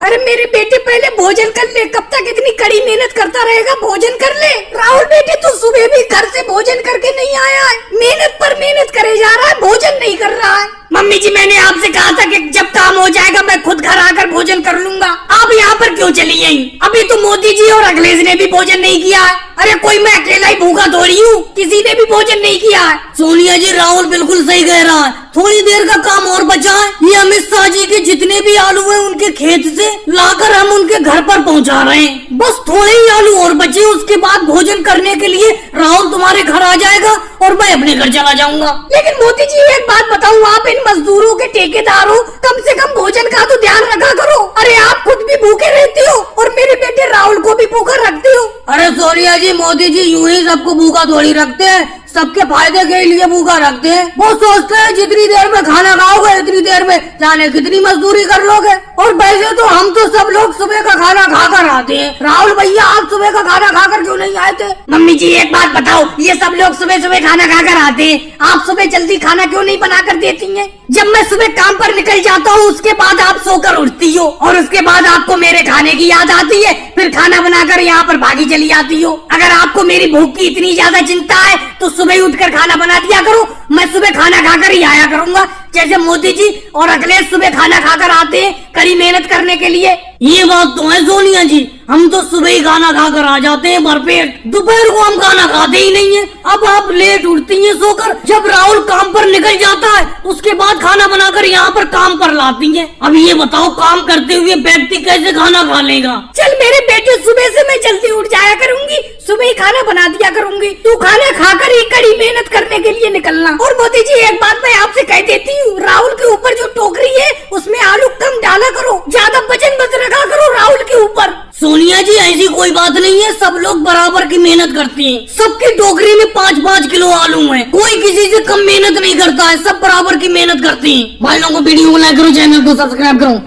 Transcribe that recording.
अरे मेरे बेटे पहले भोजन कर ले, कब तक इतनी कड़ी मेहनत करता रहेगा? भोजन कर ले। राहुल बेटे तू सुबह भी घर से भोजन करके नहीं आया है, मेहनत पर मेहनत करे जा रहा है, भोजन नहीं कर रहा है। मम्मी जी मैंने आपसे कहा था कि जब काम हो जाएगा मैं खुद घर आकर भोजन कर लूंगा। आप यहाँ पर क्यों चली आई? अभी तो मोदी जी और अखिलेश ने भी भोजन नहीं किया है। अरे कोई मैं अकेला ही भूखा थोड़ी हूँ, किसी ने भी भोजन नहीं किया है। सोनिया जी राहुल बिल्कुल सही कह रहा है, थोड़ी देर का काम और बचा है। ये अमित शाह जी के जितने भी आलू हैं उनके खेत से लाकर हम उनके घर पर पहुंचा रहे हैं। बस थोड़े ही आलू और बचे, उसके बाद भोजन करने के लिए राहुल तुम्हारे घर आ जाएगा और मैं अपने घर चला जाऊंगा। लेकिन मोदी जी एक बात बताऊँ, आप इन मजदूरों के ठेकेदार हो, कम से कम भोजन का तो ध्यान रखा करो। अरे आप खुद भी भूखे रहती हो और मेरे बेटे राहुल को भी भूखा रखती हो। अरे सोनिया जी मोदी जी यूं ही सबको भूखा थोड़ी रखते हैं, सबके फायदे के लिए भूखा रखते हैं। वो सोचते हैं जितनी देर में खाना खाओगे इतनी देर में जाने कितनी मजदूरी कर लोगे। और वैसे तो हम तो सब लोग सुबह का खाना खाकर आते हैं। राहुल भैया आप सुबह का खाना खाकर क्यों नहीं आए थे? मम्मी जी एक बात बताओ, ये सब लोग सुबह सुबह खाना खाकर आते हैं, आप सुबह जल्दी खाना क्यों नहीं बना कर देती हैं? जब मैं सुबह काम पर निकल जाता हूँ उसके बाद आप सोकर उठती हो और उसके बाद आपको मेरे खाने की याद आती है, फिर खाना बनाकर यहाँ पर भागी चली आती हो। अगर आपको मेरी भूख की इतनी ज्यादा चिंता है तो सुबह उठकर खाना बना दिया करो, मैं सुबह खाना खाकर ही आया करूँगा। जैसे मोदी जी और अखिलेश सुबह खाना खाकर आते हैं कड़ी मेहनत करने के लिए। ये बात तो है सोनिया जी, हम तो सुबह ही खाना खाकर आ जाते हैं भरपेट, दोपहर को हम खाना खाते ही नहीं है। अब आप लेट उठती हैं सोकर, जब राहुल काम पर निकल जाता है उसके बाद खाना बनाकर यहाँ पर काम पर लाती हैं। अब ये बताओ काम करते हुए व्यक्ति कैसे खाना खा लेगा? चल मेरे बेटे सुबह से मैं जल्दी उठ जाया करूंगी, सुबह ही खाना बना दिया करूंगी, तू खाना खाकर ही कड़ी मेहनत करने के लिए निकलना। और मोदी जी एक बात मैं आपसे कह देती हूँ, राहुल के ऊपर जो टोकरी है उसमें आलू कम डाला करो, ज्यादा वजन मत रखा करो राहुल के ऊपर। सोनिया जी ऐसी कोई बात नहीं है, सब लोग बराबर की मेहनत करते हैं। सबकी टोकरी में 5-5 किलो आलू है, कोई किसी से कम मेहनत नहीं करता है, सब बराबर की मेहनत करते हैं। भाई लोगों को वीडियो को लाइक करो, चैनल को सब्सक्राइब करो।